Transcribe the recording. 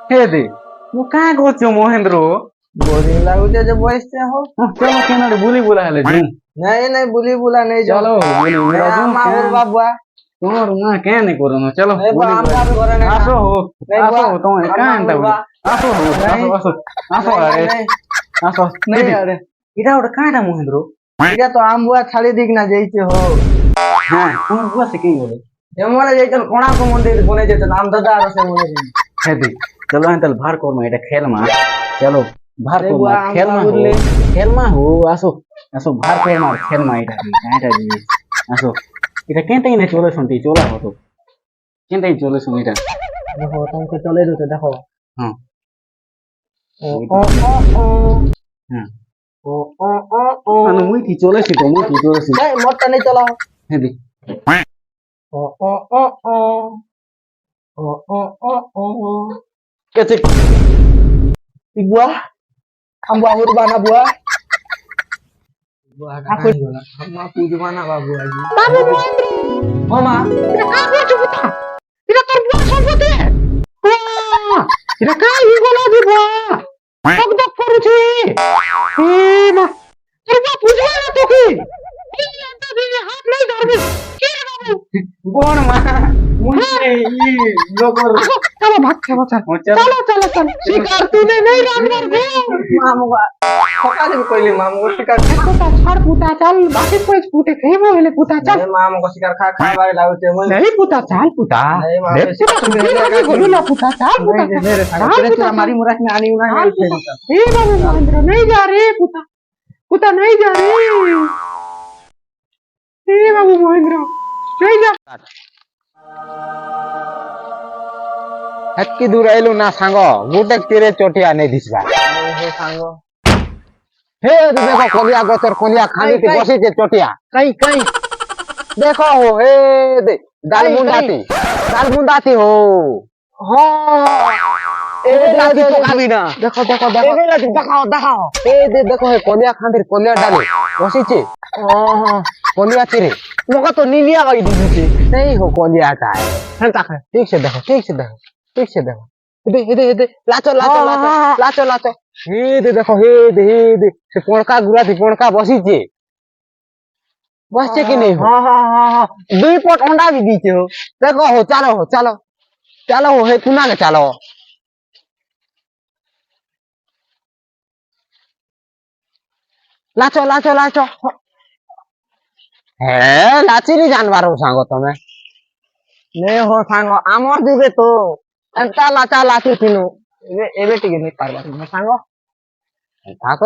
ହେ ଦେ ମୁଁ କାଁ କରୁଛୁ ମହେନ୍ଦ୍ର? बोरिंग लाଗୁছে যে বসতে হো। চলো কেন বুলি বুলা হেলে যু नहीं नहीं बुली बुला नहीं जाओ। চলো বুলি বুলা যু आमा और बाबुआ তোমার না কেন করনো চলো नहीं বুলি आम বুলা बाप करे नहीं আসো হো नहीं আসো बुआ তুমি কাঁ এন্তা বলি আসো হো আসো আসো আসো আরে আসো नहीं अरे এটা ওটা কাঁটা মহেন্দ্র? এটা তো আম বুয়া ছাড়ি দিক না যাইছে হো। হ্যাঁ তোমার বুয়া সে কি বলে? এমনে যাইছেন কোণার্ক মন্দির বনে যেতেন আম দাদা আর সে মনে দিন। হ্যাঁ দি চলো হ্যাঁ তাহলে ভার করমা এটা খেলমা চলো ভার अरे করমা बुआ आम খেলমা बाबू হো ले খেলমা হো আসো আসো ভার করমা খেলমা এটা কাঁটা দিয়ে আসো এটা কেনটা ইনে চলে শুনতি চলা হতো কেনটাই চলে শুন এটা দেখো তোমাকে চলে যেতে দেখো। হ্যাঁ ও ও ও ও হ্যাঁ ও ও ও ও মানে মুই কি চলেছি তো মুই কি চলেছি नहीं मोटा नहीं चलाओ। হ্যাঁ দি ओ ओ ओ ओ ओ ओ ओ ओ ओ কেছে buah am buah urbana buah buah aku aku di mana pak buah ini Babu Mahendra mama এটা কার বলছো কথা এটা তোর বুয়া সম্পত্তি এটা কার ইগলা দিব দক দক করছে এ মা তোর বুয়া বুঝবে না তোকে এই একটা দিনে হাত নাই ধরবে কি রে বাবু কোন মা মুই ই লোকর চলো ভাত খাবো চলো চলো চলো চলো শিকার তুলে নেই রান্নার গো mamu pak সকালে কইলি মামু को শিকার পুতা ছাড় পুতা চাল বাকি কই পুতে খাইবো হলে পুতা চাল মামু को শিকার খা খাবার লাগুছে মই नहीं पुता चाल पुता नहीं मामा, देख पुता तुझे बोलो ना पुता चाल पुता मेरे चाल तेरे पुता, मारी मुराक में आनी उना चाल पुता ए बाबू महेंद्र नहीं जा रे पुता पुता नहीं जा रे ए बाबू महेंद्र नहीं जा ହେତ୍କି ଦୂର ଆଇଲୁ ନା ସାଙ୍ଗ ଗୋଟେ କିରେ ଚଟିଆ ନେଇ ଦିଶବା हे सांगो ହେ ଦେଖ କଲିଆ ଗଛର କଲିଆ ଖାନିତେ କାଇଁ? ବସିଛେ ଚଟିଆ कहीं कहीं ଦେଖ ହୋ ହେ ଦେ ଡାଲମୁଣ୍ଡାତି ଡାଲମୁଣ୍ଡାତି ହୋ ए लागी पकाबी ना ଦେଖ ଦେଖ ଦେଖ ए लागी दिखाओ दिखाओ ଏ ଦେ ଦେଖ ହେ କଲିଆ ଖାନ୍ତିର କଲିଆ ଡାଲି ବସିଛେ ओहो କଲିଆ ଚିରେ मोका तो नीलिया बाई दिखी नहीं हो कलियाଟା हेंता है ठीक से देखो ठीक से देखो ठीक से देखो हे दे लाचो लाचो लाचो लाचो लाचो हे दे देखो हे दे से पणका गुराती पणका बसिछे बसছে कि नहीं हो हां हां हां हां दुई पट अंडा भी दीचे हो देखो हो चलो चलो हो हे कुना के चलो लाचो लाचो लाचो हे लाची नहीं जानबार हो सांगो तमे नहीं हो सांगो आमर दुबे तो एंता लाचा लाची थिनु एबे टिके नहीं पारबा सांगो ताको